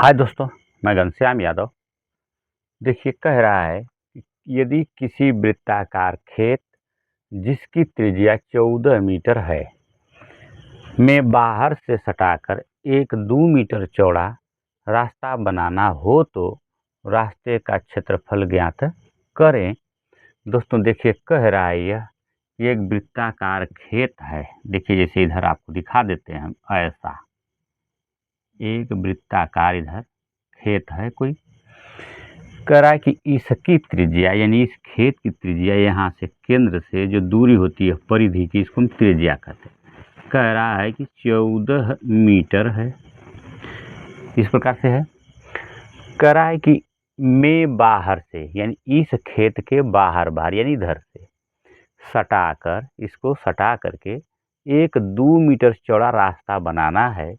हाय दोस्तों, मैं घनश्याम यादव। देखिए, कह रहा है कि यदि किसी वृत्ताकार खेत जिसकी त्रिज्या 14 मीटर है में बाहर से सटाकर एक 2 मीटर चौड़ा रास्ता बनाना हो तो रास्ते का क्षेत्रफल ज्ञात करें। दोस्तों देखिए, कह रहा है यह एक वृत्ताकार खेत है। देखिए, जैसे इधर आपको दिखा देते हैं हम, ऐसा एक वृत्ताकार इधर खेत है कोई। कह रहा है कि इसकी त्रिज्या यानी इस खेत की त्रिज्या यहाँ से केंद्र से जो दूरी होती है परिधि की, इसको हम त्रिज्या कहते हैं। कह रहा है कि 14 मीटर है, इस प्रकार से है। कह रहा है कि मैं बाहर से यानी इस खेत के बाहर यानी इधर से सटाकर, इसको सटा करके एक 2 मीटर चौड़ा रास्ता बनाना है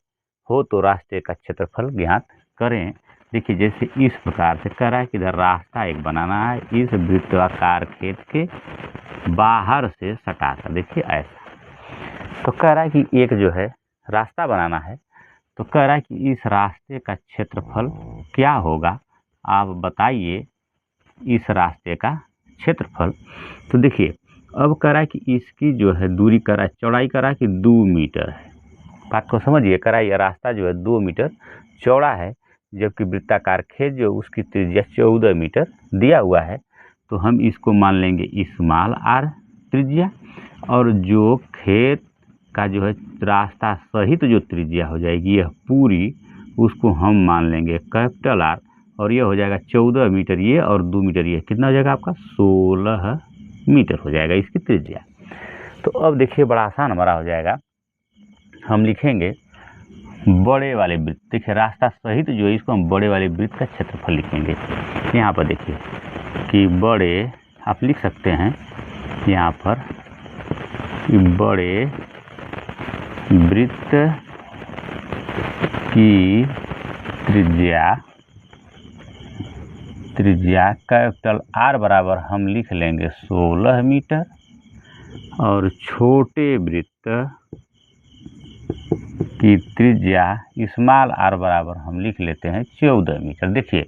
हो तो रास्ते का क्षेत्रफल ज्ञात करें। देखिए, जैसे इस प्रकार से कह रहा है कि इधर रास्ता एक बनाना है इस वृत्ताकार खेत के बाहर से सटाकर। देखिए ऐसा तो कह रहा है कि एक जो है रास्ता बनाना है, तो कह रहा है कि इस रास्ते का क्षेत्रफल क्या होगा, आप बताइए इस रास्ते का क्षेत्रफल। तो देखिए, अब कह रहा है कि इसकी जो है दूरी कह रहा है, चौड़ाई कह रहा है कि 2 मीटर है। बात को समझिए, कह रहा है यह रास्ता जो है 2 मीटर चौड़ा है, जबकि वृत्ताकार खेत जो उसकी त्रिज्या 14 मीटर दिया हुआ है। तो हम इसको मान लेंगे स्मॉल आर त्रिज्या, और जो खेत का जो है रास्ता सहित जो त्रिज्या हो जाएगी यह पूरी, उसको हम मान लेंगे कैपिटल आर, और ये हो जाएगा 14 मीटर ये और 2 मीटर ये, कितना हो जाएगा आपका 16 मीटर हो जाएगा इसकी त्रिज्या। तो अब देखिए, बड़ा आसान हमारा हो जाएगा। हम लिखेंगे बड़े वाले वृत्त, देखिए रास्ता सहित जो है इसको हम बड़े वाले वृत्त का क्षेत्रफल लिखेंगे। यहाँ पर देखिए कि बड़े, आप लिख सकते हैं यहाँ पर कि बड़े वृत्त की त्रिज्या कैपिटल आर बराबर हम लिख लेंगे 16 मीटर, और छोटे वृत्त की त्रिज्या स्मॉल आर बराबर हम लिख लेते हैं 14 मीटर। देखिए,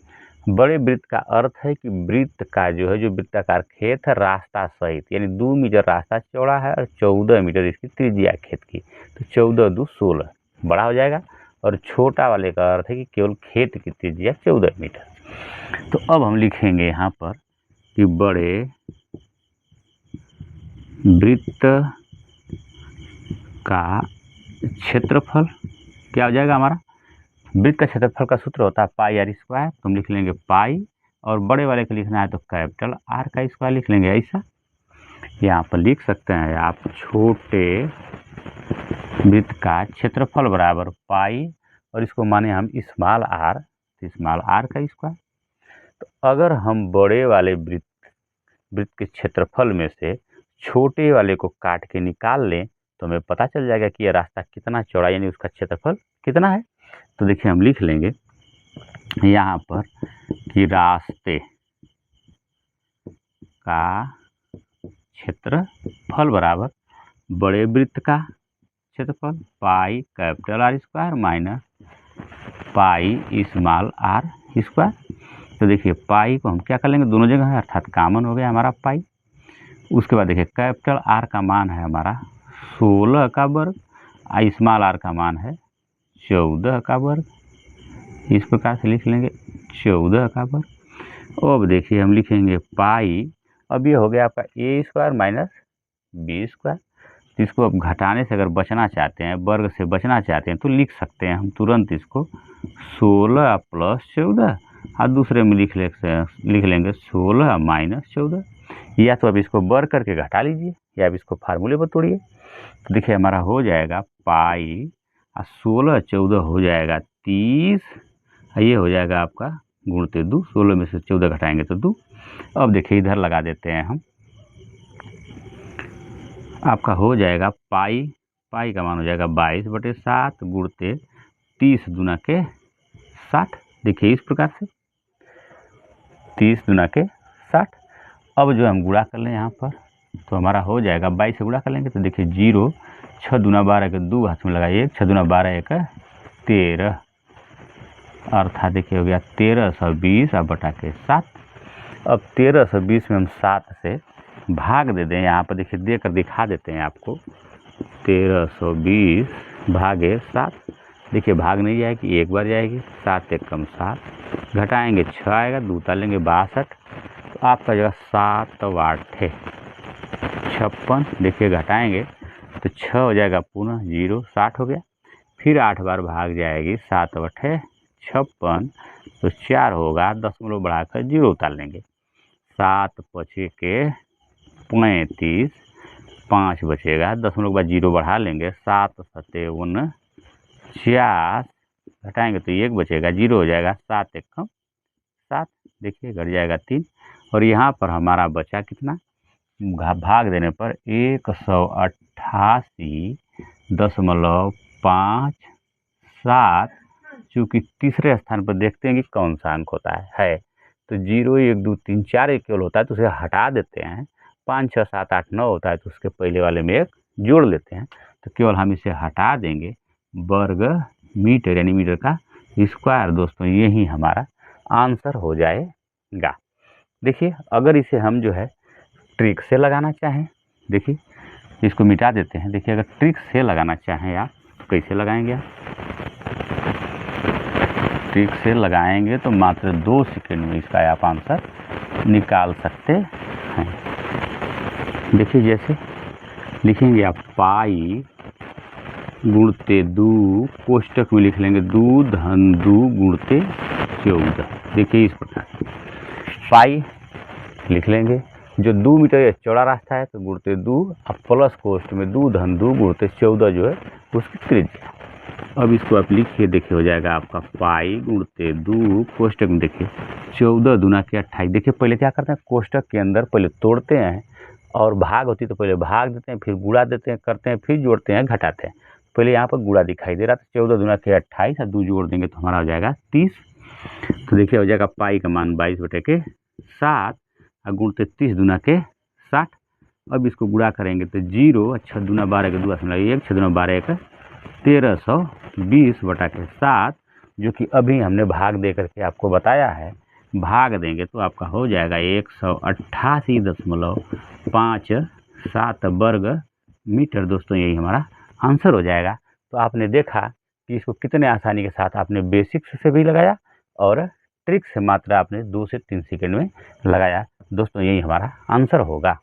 बड़े वृत्त का अर्थ है कि वृत्त का जो है जो वृत्ताकार खेत है रास्ता सहित यानी 2 मीटर रास्ता चौड़ा है और 14 मीटर इसकी त्रिज्या खेत की, तो 14 2 16 बड़ा हो जाएगा। और छोटा वाले का अर्थ है कि केवल खेत की त्रिज्या 14 मीटर। तो अब हम लिखेंगे यहाँ पर कि बड़े वृत्त का क्षेत्रफल क्या हो जाएगा हमारा। वृत्त का क्षेत्रफल का सूत्र होता है पाई आर स्क्वायर, तो हम लिख लेंगे पाई, और बड़े वाले को लिखना है तो कैपिटल आर का स्क्वायर लिख लेंगे। ऐसा यहाँ पर लिख सकते हैं आप, छोटे वृत्त का क्षेत्रफल बराबर पाई, और इसको माने हम स्मॉल आर, तो स्मॉल आर का स्क्वायर। तो अगर हम बड़े वाले वृत्त के क्षेत्रफल में से छोटे वाले को काट के निकाल लें तो हमें पता चल जाएगा कि यह रास्ता कितना चौड़ा यानी उसका क्षेत्रफल कितना है। तो देखिए, हम लिख लेंगे यहाँ पर कि रास्ते का क्षेत्रफल बराबर बड़े वृत्त का क्षेत्रफल pi capital r square minus pi small r square. तो देखिए, पाई को हम क्या कर लेंगे, दोनों जगह है अर्थात कॉमन हो गया हमारा पाई। उसके बाद देखिए, कैपिटल आर का मान है हमारा 16 का वर्ग, स्मॉल आर का मान है 14 का वर्ग। इस प्रकार से लिख लेंगे 14 का वर्ग। अब देखिए, हम लिखेंगे पाई, अब ये हो गया आपका ए स्क्वायर माइनस बी स्क्वायर। इसको अब घटाने से अगर बचना चाहते हैं, वर्ग से बचना चाहते हैं, तो लिख सकते हैं हम तुरंत इसको 16 प्लस 14, और दूसरे में लिख लेंगे 16 माइनस 14। या तो अब इसको वर्ग करके घटा लीजिए, या अब इसको फार्मूले पर तोड़िए। तो देखिए, हमारा हो जाएगा पाई और 16 14 हो जाएगा 30, ये हो जाएगा आपका गुणते 2, 16 में से 14 घटाएंगे तो 2। अब देखिए, इधर लगा देते हैं हम, आपका हो जाएगा पाई का मान हो जाएगा 22/7 गुणते 30 दूना के 60। देखिए, इस प्रकार से 30 दूना के 60। अब जो हम गुणा कर लें यहाँ पर, तो हमारा हो जाएगा 22 से गुणा कर लेंगे तो देखिए 0, 6 दूना 12 के 2 हाथ में लगाइए, 6 दूना 12 1 13, अर्थात देखिए हो गया 1320 अब बटा के 7। अब 1320 में हम 7 से भाग दे दें, यहाँ पर देखिए दे कर दिखा देते हैं आपको। 1320 भागे 7, देखिए भाग नहीं जाएगी, एक बार जाएगी, 7 एक कम 7, घटाएंगे 6 आएगा, 2 तालेंगे 62, तो आपका जगह 7 8 है 56। देखिए घटाएंगे तो 6 हो जाएगा पुनः 0, 60 हो गया। फिर 8 बार भाग जाएगी, 7 8 है 56, तो 4 होगा, दशमलव बढ़ाकर 0 उतार लेंगे। 7 पचे के 35, 5 बचेगा, दशमलव के बाद 0 बढ़ा लेंगे, 7 सते 49, घटाएंगे तो 1 बचेगा, 0 हो जाएगा, 7 एक कम 7, देखिए घट जाएगा 3। और यहाँ पर हमारा बचा कितना, भाग देने पर 188.57, चूँकि तीसरे स्थान पर देखते हैं कि कौन सा अंक होता है तो 0 1 2 3 4 एक केवल होता है तो उसे हटा देते हैं। 5 6 7 8 9 होता है तो उसके पहले वाले में 1 जोड़ लेते हैं, तो केवल हम इसे हटा देंगे। वर्ग मीटर यानी मीटर का स्क्वायर दोस्तों, यही हमारा आंसर हो जाएगा। देखिए अगर इसे हम जो है ट्रिक से लगाना चाहें, देखिए इसको मिटा देते हैं। देखिए अगर ट्रिक से लगाना चाहें आप तो कैसे लगाएंगे आप, ट्रिक से लगाएंगे तो मात्र 2 सेकंड में इसका आप आंसर निकाल सकते हैं। देखिए जैसे लिखेंगे आप पाई गुणते 2, कोष्टक में लिख लेंगे 2 धन 2 गुणते 14। देखिए इस प्रकार पाई लिख लेंगे, जो 2 मीटर या चौड़ा रास्ता है तो गुणते 2, अब प्लस कोष्ट में 2 धन 2 गुणते 14 जो है उसकी त्रिज्या। अब इसको आप लिखिए, देखिए हो जाएगा आपका पाई गुणते 2, कोष्टक में देखिए 14 दूना के 28। देखिए पहले क्या करते हैं, कोष्टक के अंदर पहले तोड़ते हैं और भाग होती तो पहले भाग देते हैं, फिर गुणा देते हैं, करते हैं, फिर जोड़ते हैं, घटाते हैं। पहले यहाँ पर गुणा दिखाई दे रहा था, 14 दूना के 28 और 2 जोड़ देंगे तो हमारा हो जाएगा 30। तो देखिए हो जाएगा पाई का मान 22/7 और गुणते 30 दूना के 60। अब इसको गुणा करेंगे तो 0, 6 दूना 12 के 2 1, 6 दूना 12 1 1320/7, जो कि अभी हमने भाग दे करके आपको बताया है। भाग देंगे तो आपका हो जाएगा 188.57 वर्ग मीटर। दोस्तों यही हमारा आंसर हो जाएगा। तो आपने देखा कि इसको कितने आसानी के साथ आपने बेसिक्स से भी लगाया और ट्रिक से मात्र आपने 2 से 3 सेकंड में लगाया। दोस्तों यही हमारा आंसर होगा।